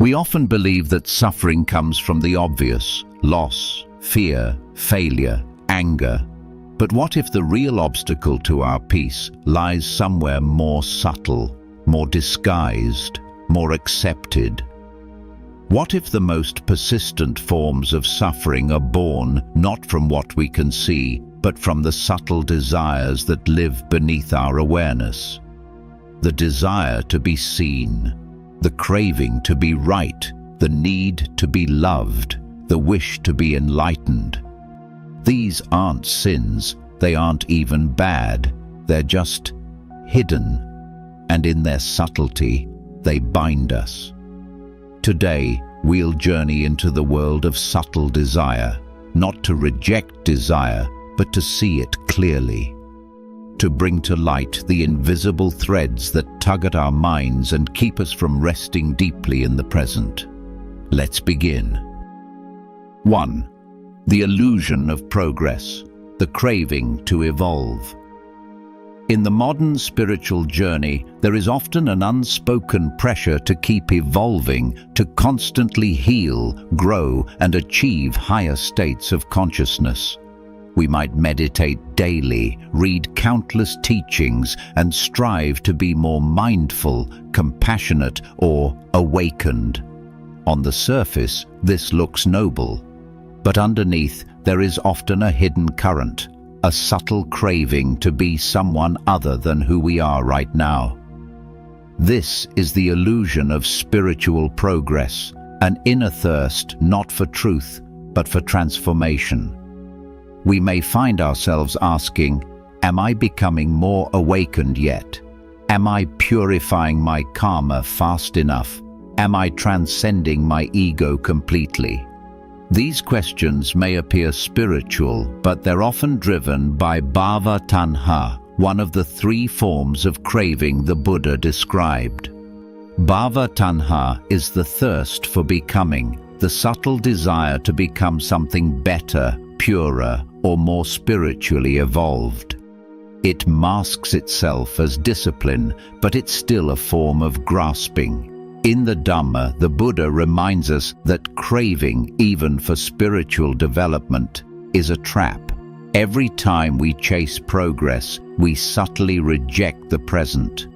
We often believe that suffering comes from the obvious: loss, fear, failure, anger. But what if the real obstacle to our peace lies somewhere more subtle, more disguised, more accepted? What if the most persistent forms of suffering are born not from what we can see, but from the subtle desires that live beneath our awareness? The desire to be seen, the craving to be right, the need to be loved, the wish to be enlightened. These aren't sins, they aren't even bad, they're just hidden, and in their subtlety, they bind us. Today, we'll journey into the world of subtle desire, not to reject desire, but to see it clearly, to bring to light the invisible threads that tug at our minds and keep us from resting deeply in the present. Let's begin. 1. The illusion of progress, the craving to evolve. In the modern spiritual journey, there is often an unspoken pressure to keep evolving, to constantly heal, grow, and achieve higher states of consciousness. We might meditate daily, read countless teachings, and strive to be more mindful, compassionate, or awakened. On the surface, this looks noble. But underneath, there is often a hidden current, a subtle craving to be someone other than who we are right now. This is the illusion of spiritual progress, an inner thirst not for truth, but for transformation. We may find ourselves asking, am I becoming more awakened yet? Am I purifying my karma fast enough? Am I transcending my ego completely? These questions may appear spiritual, but they're often driven by bhava tanha, one of the 3 forms of craving the Buddha described. Bhava tanha is the thirst for becoming, the subtle desire to become something better, purer, or more spiritually evolved. It masks itself as discipline, but it's still a form of grasping. In the Dhamma, the Buddha reminds us that craving, even for spiritual development, is a trap. Every time we chase progress, we subtly reject the present.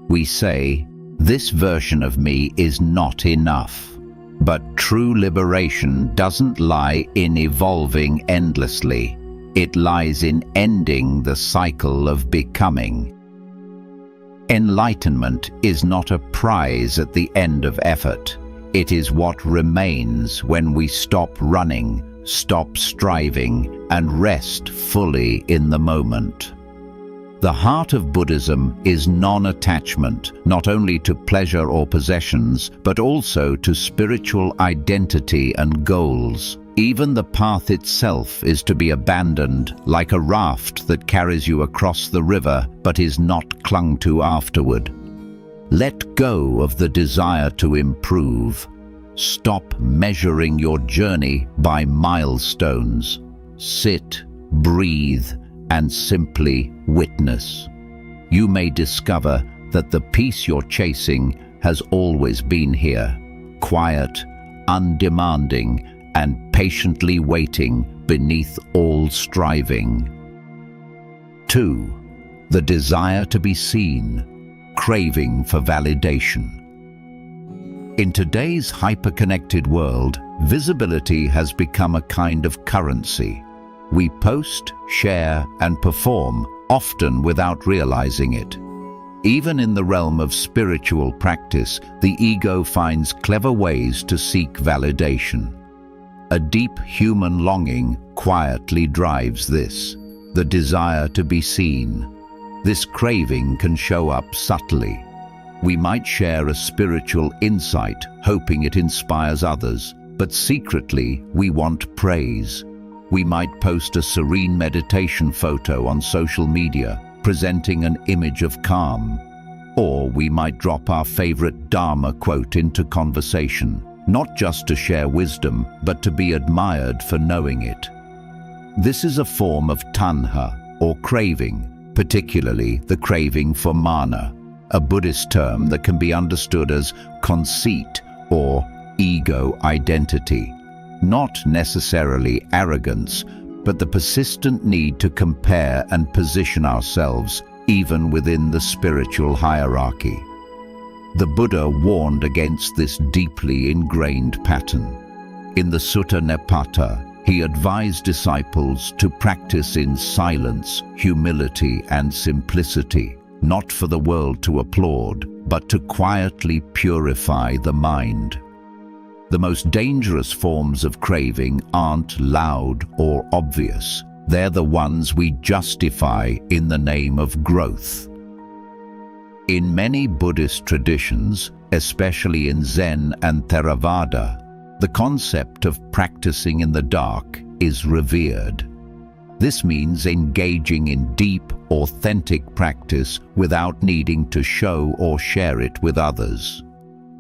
We say, this version of me is not enough. But true liberation doesn't lie in evolving endlessly. It lies in ending the cycle of becoming. Enlightenment is not a prize at the end of effort. It is what remains when we stop running, stop striving, and rest fully in the moment. The heart of Buddhism is non-attachment, not only to pleasure or possessions, but also to spiritual identity and goals. Even the path itself is to be abandoned, like a raft that carries you across the river but is not clung to afterward. Let go of the desire to improve. Stop measuring your journey by milestones. Sit, breathe, and simply witness. You may discover that the peace you're chasing has always been here, quiet, undemanding, and patiently waiting beneath all striving. 2. The desire to be seen, craving for validation. In today's hyper-connected world, visibility has become a kind of currency. We post, share, and perform, often without realizing it. Even in the realm of spiritual practice, the ego finds clever ways to seek validation. A deep human longing quietly drives this, the desire to be seen. This craving can show up subtly. We might share a spiritual insight, hoping it inspires others, but secretly we want praise. We might post a serene meditation photo on social media, presenting an image of calm. Or we might drop our favorite Dharma quote into conversation, not just to share wisdom, but to be admired for knowing it. This is a form of tanha, or craving, particularly the craving for mana, a Buddhist term that can be understood as conceit or ego identity. Not necessarily arrogance, but the persistent need to compare and position ourselves even within the spiritual hierarchy. The Buddha warned against this deeply ingrained pattern. In the Sutta Nipata, he advised disciples to practice in silence, humility, and simplicity, not for the world to applaud, but to quietly purify the mind. The most dangerous forms of craving aren't loud or obvious. They're the ones we justify in the name of growth. In many Buddhist traditions, especially in Zen and Theravada, the concept of practicing in the dark is revered. This means engaging in deep, authentic practice without needing to show or share it with others.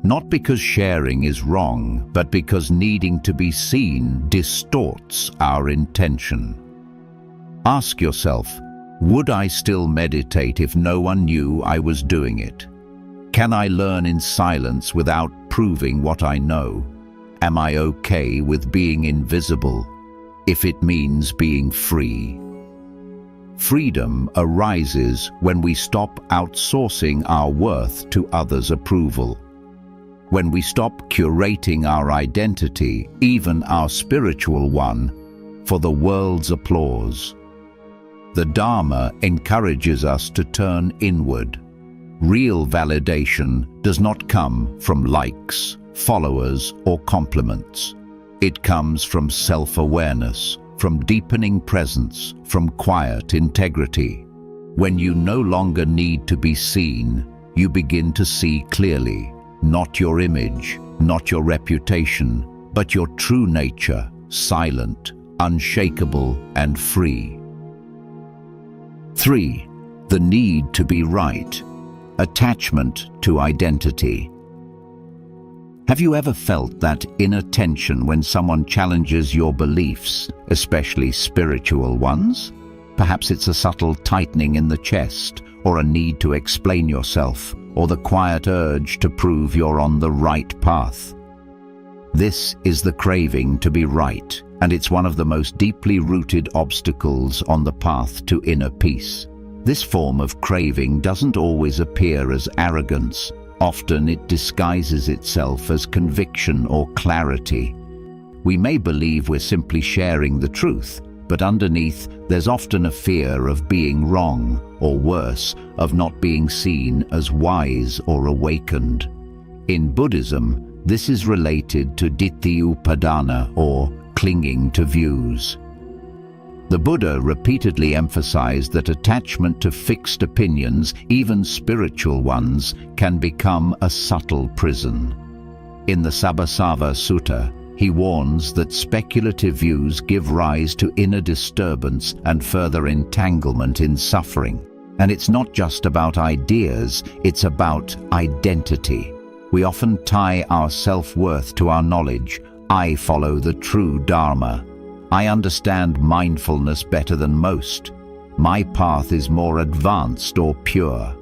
Not because sharing is wrong, but because needing to be seen distorts our intention. Ask yourself, would I still meditate if no one knew I was doing it? Can I learn in silence without proving what I know? Am I okay with being invisible, if it means being free? Freedom arises when we stop outsourcing our worth to others' approval. When we stop curating our identity, even our spiritual one, for the world's applause. The Dharma encourages us to turn inward. Real validation does not come from likes, followers, or compliments. It comes from self-awareness, from deepening presence, from quiet integrity. When you no longer need to be seen, you begin to see clearly, not your image, not your reputation, but your true nature, silent, unshakable, and free. 3. The need to be right. Attachment to identity. Have you ever felt that inner tension when someone challenges your beliefs, especially spiritual ones? Perhaps it's a subtle tightening in the chest, or a need to explain yourself, or the quiet urge to prove you're on the right path. This is the craving to be right, and it's one of the most deeply rooted obstacles on the path to inner peace. This form of craving doesn't always appear as arrogance. Often it disguises itself as conviction or clarity. We may believe we're simply sharing the truth, but underneath there's often a fear of being wrong, or worse, of not being seen as wise or awakened. In Buddhism, this is related to ditthi upadana, or clinging to views. The Buddha repeatedly emphasized that attachment to fixed opinions, even spiritual ones, can become a subtle prison. In the Sabbasava Sutta, he warns that speculative views give rise to inner disturbance and further entanglement in suffering. And it's not just about ideas, it's about identity. We often tie our self-worth to our knowledge. I follow the true Dharma. I understand mindfulness better than most. My path is more advanced or pure.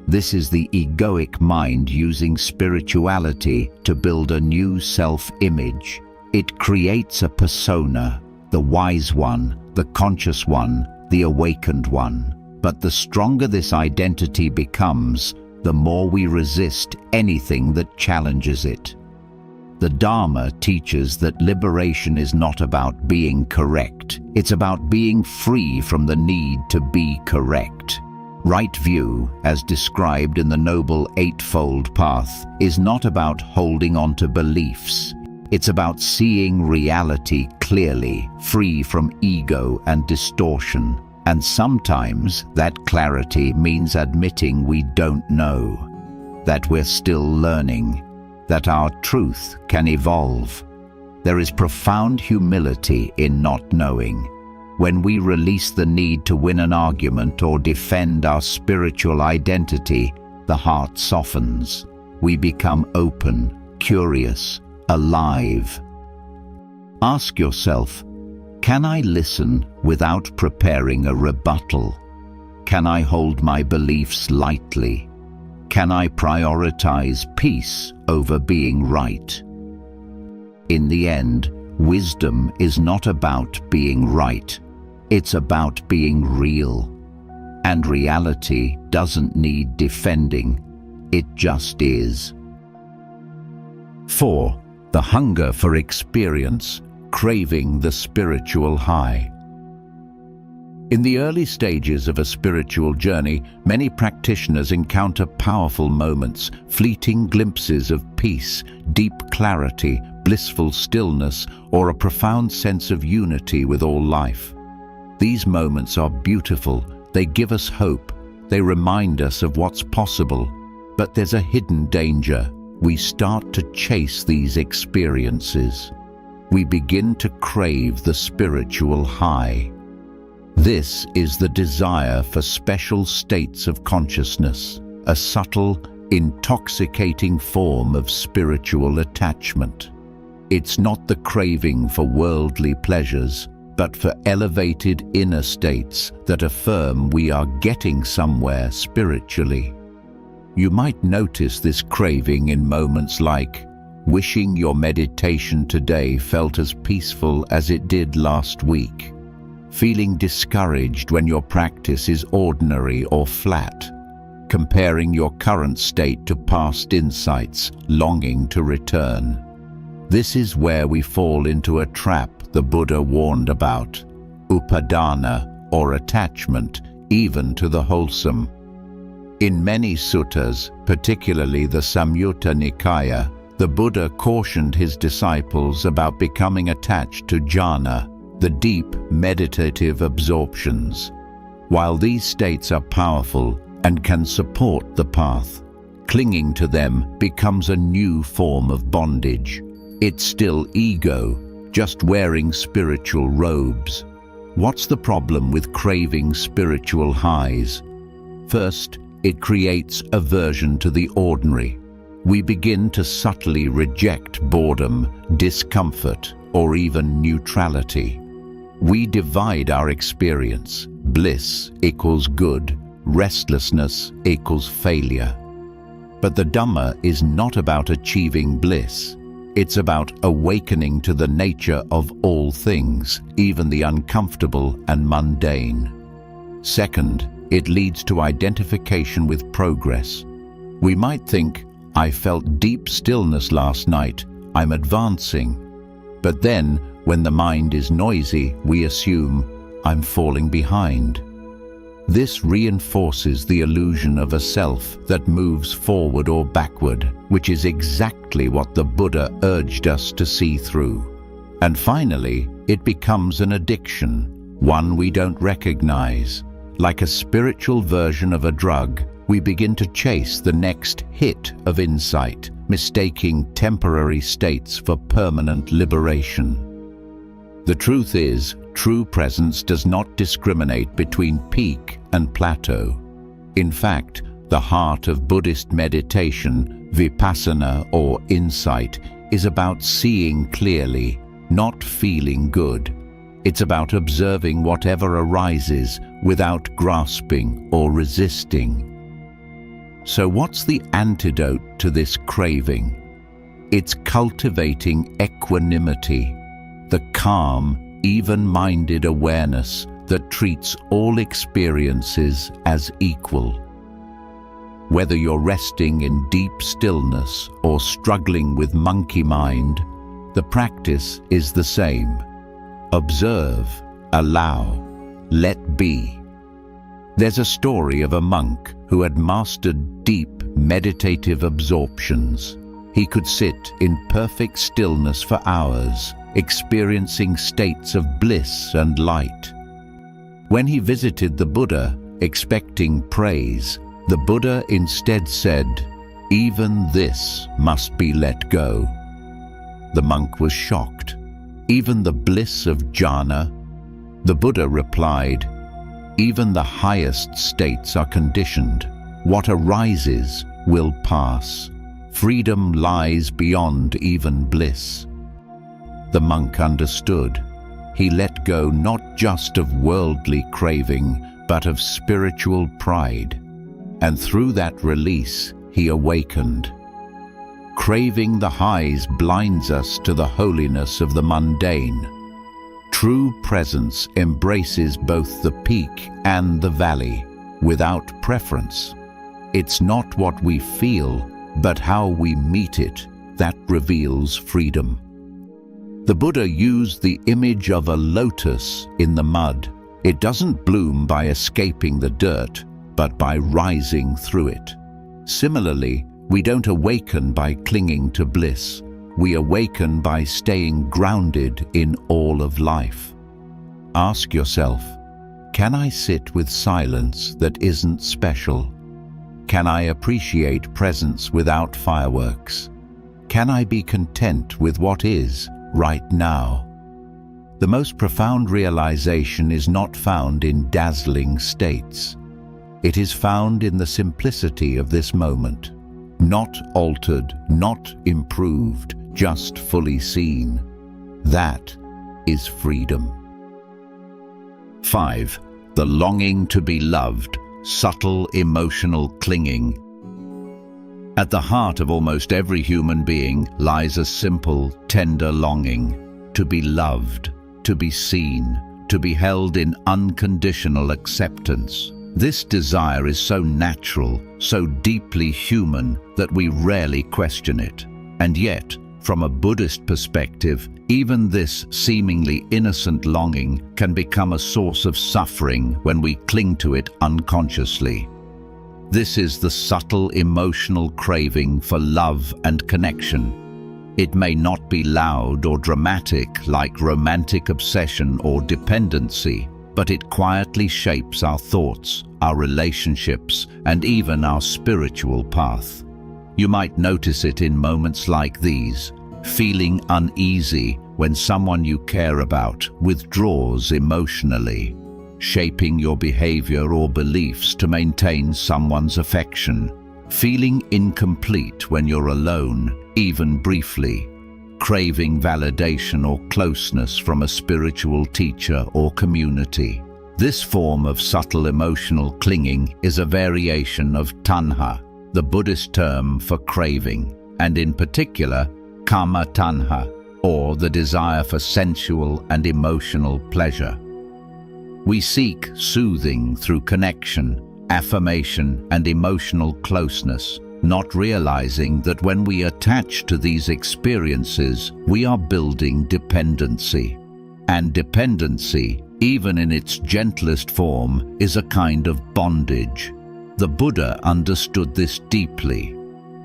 This is the egoic mind using spirituality to build a new self-image. It creates a persona, the wise one, the conscious one, the awakened one. But the stronger this identity becomes, the more we resist anything that challenges it. The Dharma teaches that liberation is not about being correct. It's about being free from the need to be correct. Right view, as described in the Noble Eightfold Path, is not about holding on to beliefs. It's about seeing reality clearly, free from ego and distortion. And sometimes that clarity means admitting we don't know, that we're still learning, that our truth can evolve. There is profound humility in not knowing. When we release the need to win an argument or defend our spiritual identity, the heart softens. We become open, curious, alive. Ask yourself, can I listen without preparing a rebuttal? Can I hold my beliefs lightly? Can I prioritize peace over being right. In the end, wisdom is not about being right. It's about being real. And reality doesn't need defending. It just is. 4. The hunger for experience, craving the spiritual high. In the early stages of a spiritual journey, many practitioners encounter powerful moments, fleeting glimpses of peace, deep clarity, blissful stillness, or a profound sense of unity with all life. These moments are beautiful. They give us hope. They remind us of what's possible. But there's a hidden danger. We start to chase these experiences. We begin to crave the spiritual high. This is the desire for special states of consciousness, a subtle, intoxicating form of spiritual attachment. It's not the craving for worldly pleasures, but for elevated inner states that affirm we are getting somewhere spiritually. You might notice this craving in moments like wishing your meditation today felt as peaceful as it did last week, feeling discouraged when your practice is ordinary or flat, comparing your current state to past insights, longing to return. This is where we fall into a trap the Buddha warned about, upadana, or attachment, even to the wholesome. In many suttas, particularly the Samyutta Nikaya, the Buddha cautioned his disciples about becoming attached to jhana, the deep meditative absorptions. While these states are powerful and can support the path, clinging to them becomes a new form of bondage. It's still ego, just wearing spiritual robes. What's the problem with craving spiritual highs? First, it creates aversion to the ordinary. We begin to subtly reject boredom, discomfort, or even neutrality. We divide our experience. Bliss equals good, restlessness equals failure. But the Dhamma is not about achieving bliss. It's about awakening to the nature of all things, even the uncomfortable and mundane. Second, it leads to identification with progress. We might think, I felt deep stillness last night, I'm advancing. But then, when the mind is noisy, we assume, I'm falling behind. This reinforces the illusion of a self that moves forward or backward, which is exactly what the Buddha urged us to see through. And finally, it becomes an addiction, one we don't recognize. Like a spiritual version of a drug, we begin to chase the next hit of insight, mistaking temporary states for permanent liberation. The truth is, true presence does not discriminate between peak and plateau. In fact, the heart of Buddhist meditation, vipassana or insight, is about seeing clearly, not feeling good. It's about observing whatever arises without grasping or resisting. So what's the antidote to this craving? It's cultivating equanimity, the calm, even-minded awareness that treats all experiences as equal. Whether you're resting in deep stillness or struggling with monkey mind, the practice is the same. Observe, allow, let be. There's a story of a monk who had mastered deep meditative absorptions. He could sit in perfect stillness for hours, experiencing states of bliss and light. When he visited the Buddha, expecting praise, the Buddha instead said, "Even this must be let go." The monk was shocked. Even the bliss of jhana? The Buddha replied, "Even the highest states are conditioned. What arises will pass. Freedom lies beyond even bliss." The monk understood. He let go not just of worldly craving, but of spiritual pride. And through that release, he awakened. Craving the highs blinds us to the holiness of the mundane. True presence embraces both the peak and the valley, without preference. It's not what we feel, but how we meet it that reveals freedom. The Buddha used the image of a lotus in the mud. It doesn't bloom by escaping the dirt, but by rising through it. Similarly, we don't awaken by clinging to bliss. We awaken by staying grounded in all of life. Ask yourself, can I sit with silence that isn't special? Can I appreciate presence without fireworks? Can I be content with what is right now? The most profound realization is not found in dazzling states. It is found in the simplicity of this moment. Not altered, not improved, just fully seen. That is freedom. 5. The longing to be loved, subtle emotional clinging. At the heart of almost every human being lies a simple, tender longing to be loved, to be seen, to be held in unconditional acceptance. This desire is so natural, so deeply human, that we rarely question it. And yet, from a Buddhist perspective, even this seemingly innocent longing can become a source of suffering when we cling to it unconsciously. This is the subtle emotional craving for love and connection. It may not be loud or dramatic like romantic obsession or dependency, but it quietly shapes our thoughts, our relationships, and even our spiritual path. You might notice it in moments like these, feeling uneasy when someone you care about withdraws emotionally, shaping your behavior or beliefs to maintain someone's affection, feeling incomplete when you're alone, even briefly, craving validation or closeness from a spiritual teacher or community. This form of subtle emotional clinging is a variation of tanha, the Buddhist term for craving, and in particular, kama tanha, or the desire for sensual and emotional pleasure. We seek soothing through connection, affirmation, and emotional closeness, not realizing that when we attach to these experiences, we are building dependency. And dependency, even in its gentlest form, is a kind of bondage. The Buddha understood this deeply.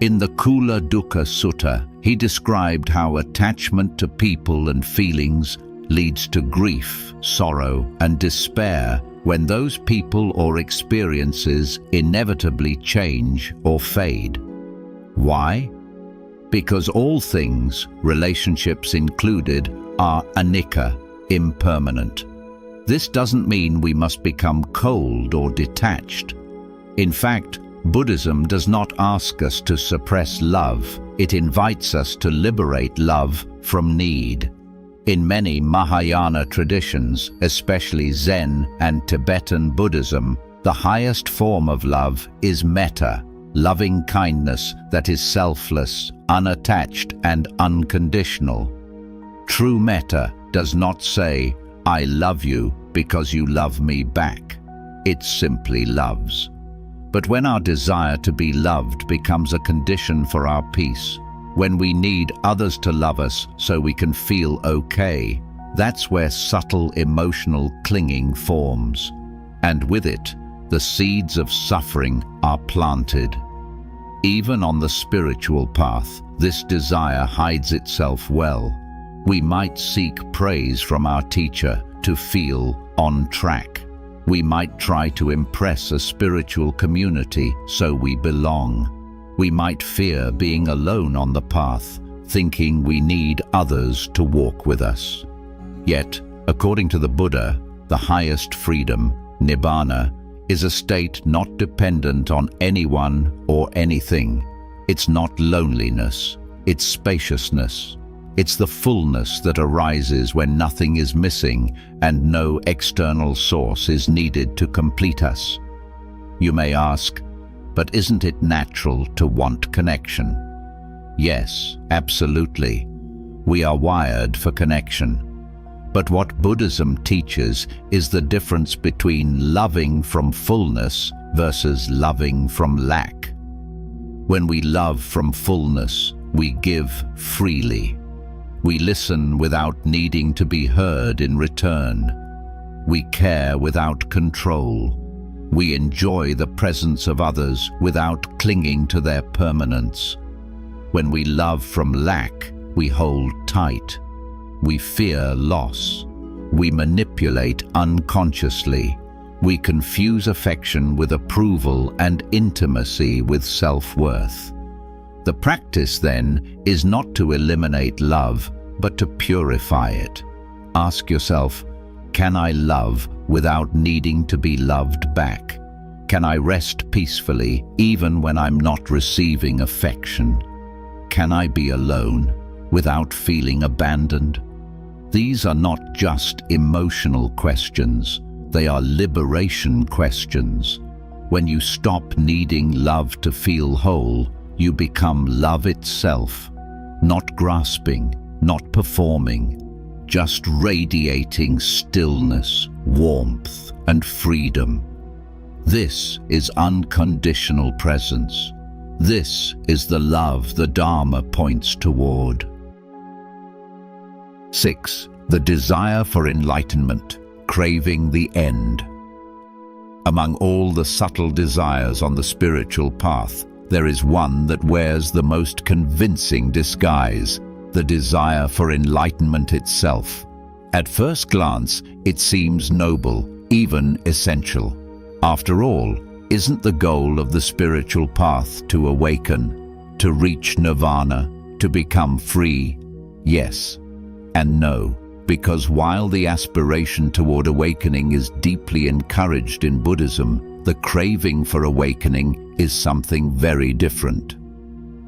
In the Kula Dukkha Sutta, he described how attachment to people and feelings leads to grief, sorrow, and despair when those people or experiences inevitably change or fade. Why? Because all things, relationships included, are anicca, impermanent. This doesn't mean we must become cold or detached. In fact, Buddhism does not ask us to suppress love. It invites us to liberate love from need. In many Mahayana traditions, especially Zen and Tibetan Buddhism, the highest form of love is metta, loving kindness that is selfless, unattached, and unconditional. True metta does not say, "I love you because you love me back." It simply loves. But when our desire to be loved becomes a condition for our peace, when we need others to love us so we can feel okay, that's where subtle emotional clinging forms. And with it, the seeds of suffering are planted. Even on the spiritual path, this desire hides itself well. We might seek praise from our teacher to feel on track. We might try to impress a spiritual community so we belong. We might fear being alone on the path, thinking we need others to walk with us. Yet, according to the Buddha, the highest freedom, nibbana, is a state not dependent on anyone or anything. It's not loneliness, it's spaciousness. It's the fullness that arises when nothing is missing and no external source is needed to complete us. You may ask, but isn't it natural to want connection? Yes, absolutely. We are wired for connection. But what Buddhism teaches is the difference between loving from fullness versus loving from lack. When we love from fullness, we give freely. We listen without needing to be heard in return. We care without control. We enjoy the presence of others without clinging to their permanence. When we love from lack, we hold tight. We fear loss. We manipulate unconsciously. We confuse affection with approval and intimacy with self-worth. The practice, then, is not to eliminate love, but to purify it. Ask yourself, can I love without needing to be loved back? Can I rest peacefully even when I'm not receiving affection? Can I be alone without feeling abandoned? These are not just emotional questions, they are liberation questions. When you stop needing love to feel whole, you become love itself, not grasping, not performing, just radiating stillness, warmth, and freedom. This is unconditional presence. This is the love the Dharma points toward. 6. The desire for enlightenment, craving the end. Among all the subtle desires on the spiritual path, there is one that wears the most convincing disguise, the desire for enlightenment itself. At first glance, it seems noble, even essential. After all, isn't the goal of the spiritual path to awaken, to reach nirvana, to become free? Yes and no, because while the aspiration toward awakening is deeply encouraged in Buddhism, the craving for awakening is something very different.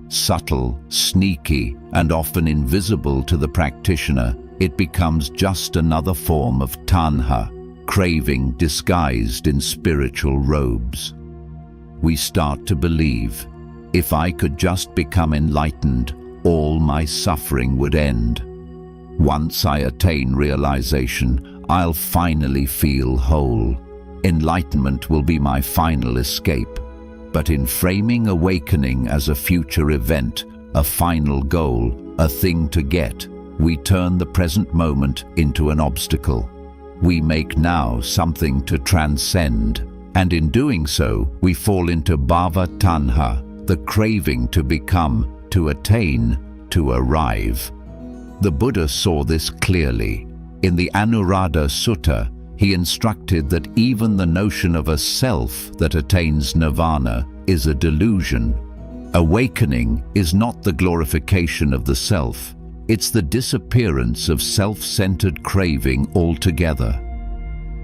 Subtle, sneaky, and often invisible to the practitioner, it becomes just another form of tanha, craving disguised in spiritual robes. We start to believe, if I could just become enlightened, all my suffering would end. Once I attain realization, I'll finally feel whole. Enlightenment will be my final escape. But in framing awakening as a future event, a final goal, a thing to get, we turn the present moment into an obstacle. We make now something to transcend, and in doing so, we fall into bhava tanha, the craving to become, to attain, to arrive. The Buddha saw this clearly. In the Anuruddha Sutta, he instructed that even the notion of a self that attains nirvana is a delusion. Awakening is not the glorification of the self, it's the disappearance of self-centered craving altogether.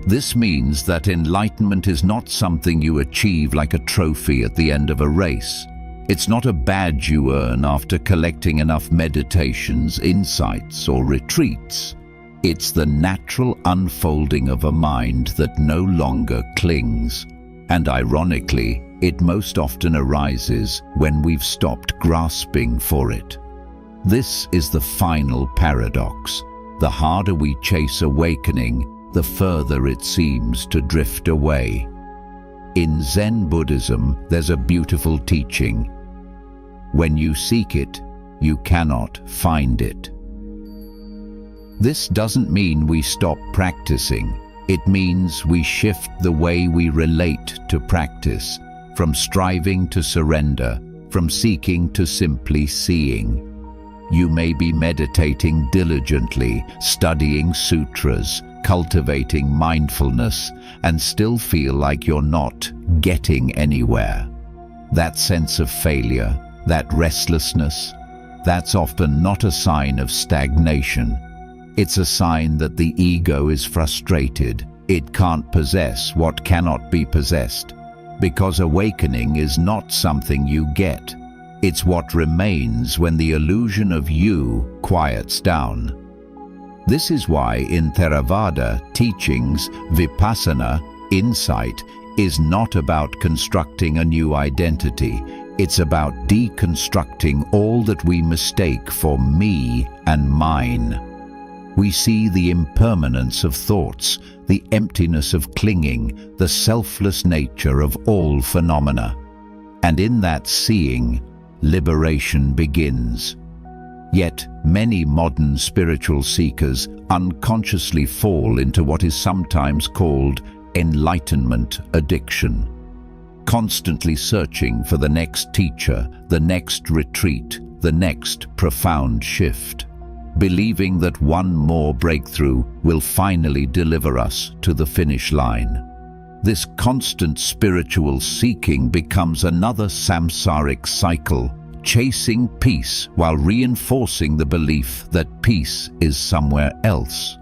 This means that enlightenment is not something you achieve like a trophy at the end of a race. It's not a badge you earn after collecting enough meditations, insights, or retreats. It's the natural unfolding of a mind that no longer clings. And ironically, it most often arises when we've stopped grasping for it. This is the final paradox. The harder we chase awakening, the further it seems to drift away. In Zen Buddhism, there's a beautiful teaching. When you seek it, you cannot find it. This doesn't mean we stop practicing. It means we shift the way we relate to practice, from striving to surrender, from seeking to simply seeing. You may be meditating diligently, studying sutras, cultivating mindfulness, and still feel like you're not getting anywhere. That sense of failure, that restlessness, that's often not a sign of stagnation. It's a sign that the ego is frustrated. It can't possess what cannot be possessed. Because awakening is not something you get. It's what remains when the illusion of you quiets down. This is why in Theravada teachings, vipassana, insight, is not about constructing a new identity. It's about deconstructing all that we mistake for me and mine. We see the impermanence of thoughts, the emptiness of clinging, the selfless nature of all phenomena. And in that seeing, liberation begins. Yet, many modern spiritual seekers unconsciously fall into what is sometimes called enlightenment addiction. Constantly searching for the next teacher, the next retreat, the next profound shift, believing that one more breakthrough will finally deliver us to the finish line. This constant spiritual seeking becomes another samsaric cycle, chasing peace while reinforcing the belief that peace is somewhere else.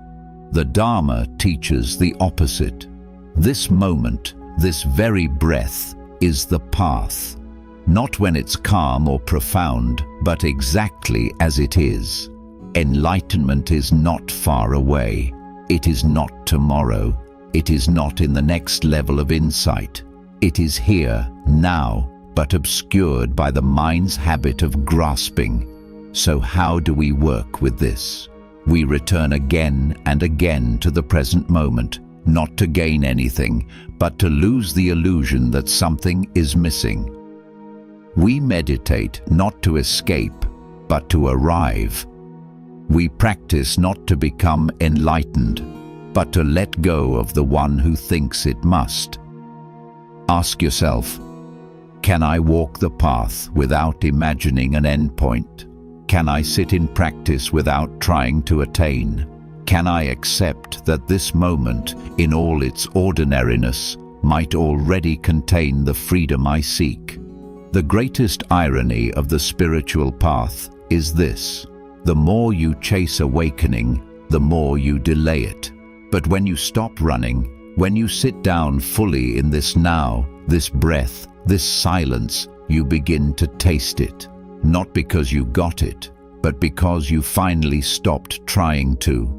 The Dharma teaches the opposite. This moment, this very breath, is the path. Not when it's calm or profound, but exactly as it is. Enlightenment is not far away. It is not tomorrow. It is not in the next level of insight. It is here, now, but obscured by the mind's habit of grasping. So how do we work with this? We return again and again to the present moment, not to gain anything, but to lose the illusion that something is missing. We meditate not to escape, but to arrive. We practice not to become enlightened, but to let go of the one who thinks it must. Ask yourself, can I walk the path without imagining an endpoint? Can I sit in practice without trying to attain? Can I accept that this moment, in all its ordinariness, might already contain the freedom I seek? The greatest irony of the spiritual path is this: the more you chase awakening, the more you delay it. But when you stop running, when you sit down fully in this now, this breath, this silence, you begin to taste it. Not because you got it, but because you finally stopped trying to.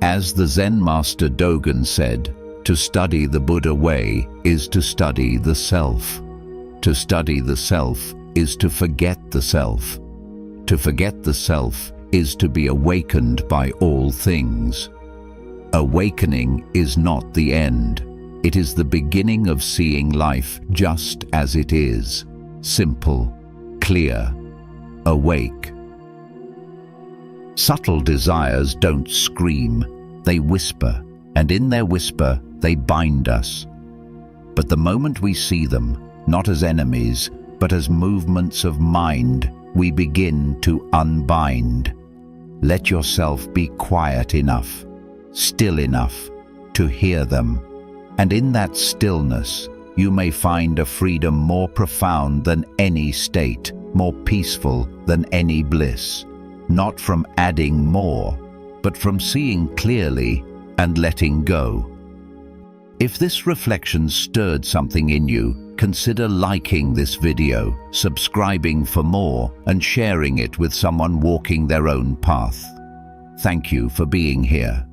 As the Zen master Dogen said, to study the Buddha way is to study the self. To study the self is to forget the self. To forget the self is to be awakened by all things. Awakening is not the end. It is the beginning of seeing life just as it is. Simple, clear, awake. Subtle desires don't scream, they whisper, and in their whisper they bind us. But the moment we see them, not as enemies, but as movements of mind, we begin to unbind. Let yourself be quiet enough, still enough, to hear them. And in that stillness, you may find a freedom more profound than any state, more peaceful than any bliss. Not from adding more, but from seeing clearly and letting go. If this reflection stirred something in you, consider liking this video, subscribing for more, and sharing it with someone walking their own path. Thank you for being here.